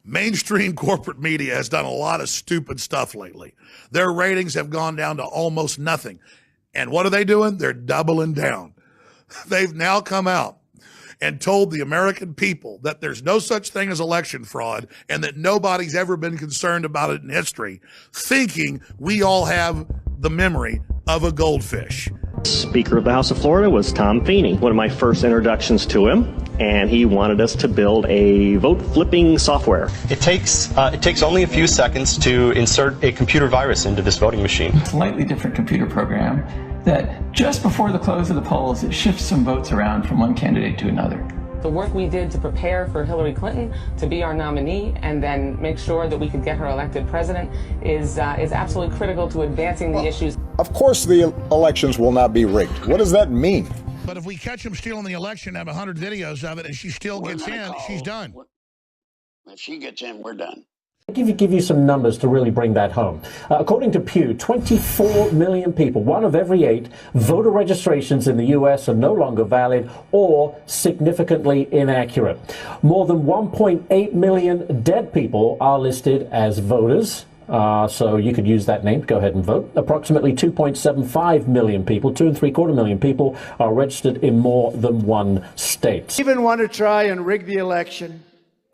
Mainstream corporate media has done a lot of stupid stuff lately. Their ratings have gone down to almost nothing. And what are they doing? They're doubling down. They've now come out and told the American people that there's no such thing as election fraud and that nobody's ever been concerned about it in history, thinking we all have the memory of a goldfish. Speaker of the House of Florida was Tom Feeney, one of my first introductions to him, and he wanted us to build a vote flipping software. It takes only a few seconds to insert a computer virus into this voting machine. Slightly different computer program that just before the close of the polls, it shifts some votes around from one candidate to another. The work we did to prepare for Hillary Clinton to be our nominee and then make sure that we could get her elected president is absolutely critical to advancing the issues. Of course the elections will not be rigged. What does that mean? But if we catch him stealing the election, have 100 videos of it, and she still gets in, she's done. If she gets in, we're done. Give you some numbers to really bring that home. According to Pew, 24 million people, 1 of every 8, voter registrations in the U.S. are no longer valid or significantly inaccurate. More than 1.8 million dead people are listed as voters. So you could use that name to go ahead and vote. Approximately 2.75 million people, 2.75 million people are registered in more than one state. Even want to try and rig the election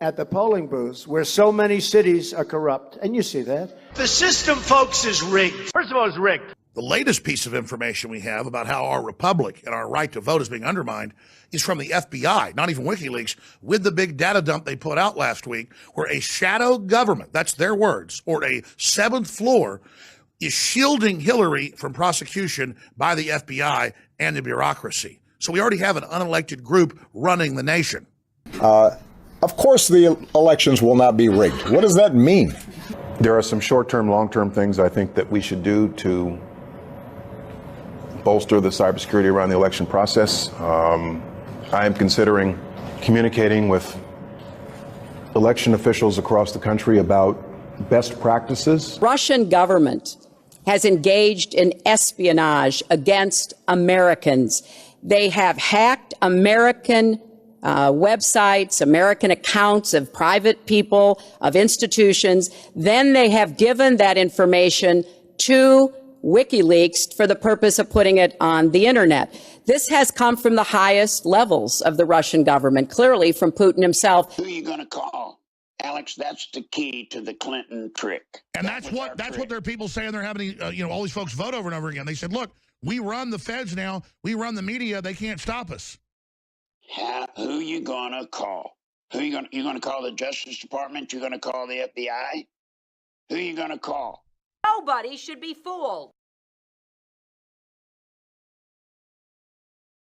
at the polling booths where so many cities are corrupt. And you see that. The system, folks, is rigged. First of all, it's rigged. The latest piece of information we have about how our republic and our right to vote is being undermined is from the FBI, not even WikiLeaks, with the big data dump they put out last week, where a shadow government, that's their words, or a seventh floor, is shielding Hillary from prosecution by the FBI and the bureaucracy. So we already have an unelected group running the nation. Of course the elections will not be rigged. What does that mean? There are some short-term, long-term things I think that we should do to bolster the cybersecurity around the election process. I am considering communicating with election officials across the country about best practices. Russian government has engaged in espionage against Americans. They have hacked American websites, American accounts of private people, of institutions. Then they have given that information to WikiLeaks for the purpose of putting it on the internet. This has come from the highest levels of the Russian government, clearly from Putin himself. Who are you going to call? Alex, that's the key to the Clinton trick. And that's what there are people saying they're having, all these folks vote over and over again. They said, look, we run the feds now. We run the media. They can't stop us. Who you going to call? You going to call the Justice Department? You going to call the FBI? Who you going to call? Nobody should be fooled.